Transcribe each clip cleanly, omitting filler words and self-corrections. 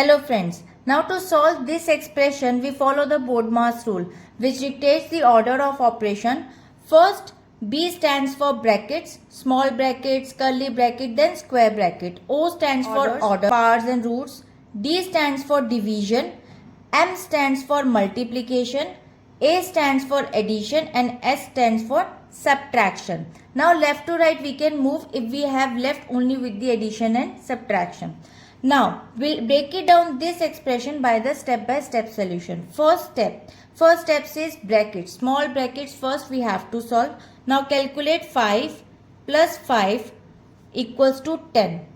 Hello friends, now to solve this expression we follow the BODMAS rule which dictates the order of operation. First B stands for brackets, small brackets, curly bracket, then square bracket. O stands for order, powers and roots. D stands for division. M stands for multiplication. A stands for addition and S stands for subtraction. Now left to right we can move if we have left only with the addition and subtraction. Now we'll break it down this expression by the step-by-step solution. First step says brackets, small brackets first we have to solve. Now calculate 5 plus 5 equals to 10.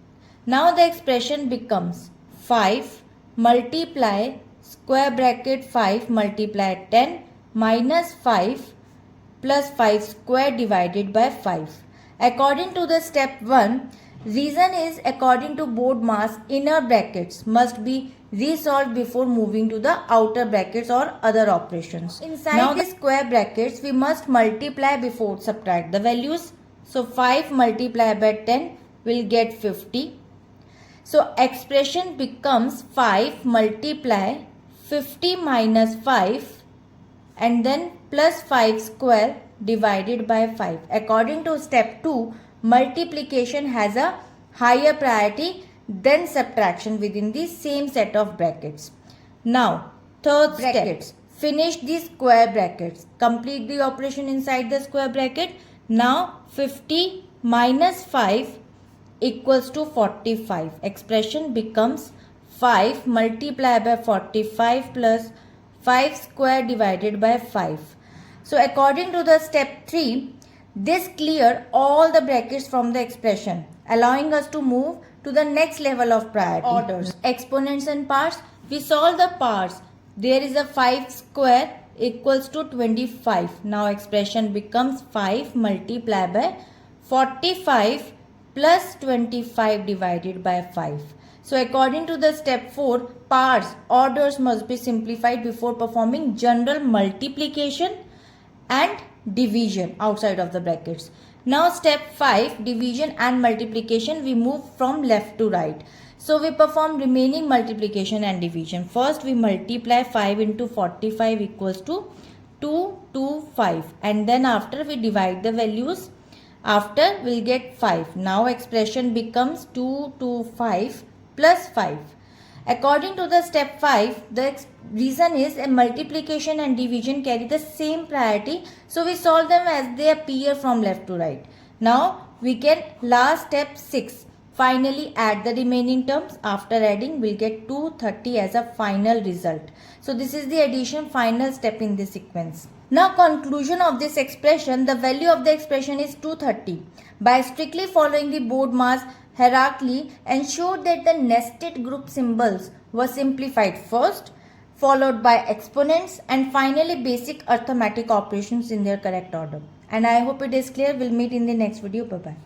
Now the expression becomes 5 multiply square bracket 5 multiply 10 minus 5 plus 5 square divided by 5. According to the step 1, reason is according to BODMAS, inner brackets must be resolved before moving to the outer brackets or other operations. Inside the square brackets, we must multiply before subtract the values. So 5 multiplied by 10 will get 50. So expression becomes 5 multiply 50 minus 5 and then plus 5 square divided by 5. According to step 2, multiplication has a higher priority than subtraction within the same set of brackets. Now, third step, finish the square brackets. Complete the operation inside the square bracket. Now, 50 minus 5 equals to 45. Expression becomes 5 multiplied by 45 plus 5 square divided by 5. So, according to the step 3, this clear all the brackets from the expression, allowing us to move to the next level of priority. Orders, exponents and parts. We solve the parts. There is a 5 square equals to 25. Now expression becomes 5 multiplied by 45 plus 25 divided by 5. So according to the step 4, parts, orders must be simplified before performing general multiplication and division outside of the brackets. Now step 5, division and multiplication, we move from left to right. So we perform remaining multiplication and division. First we multiply 5 into 45 equals to 225 and then after we divide the values. After we'll get 5. Now expression becomes 225 plus 5. According to the step 5, the reason is a multiplication and division carry the same priority. So we solve them as they appear from left to right. Now we get last step 6. Finally add the remaining terms. After adding we'll get 230 as a final result. So this is the addition final step in this sequence. Now conclusion of this expression, the value of the expression is 230. By strictly following the BODMAS hierarchy, ensured that the nested group symbols were simplified first, followed by exponents and finally basic arithmetic operations in their correct order. And I hope it is clear. We'll meet in the next video. Bye-bye.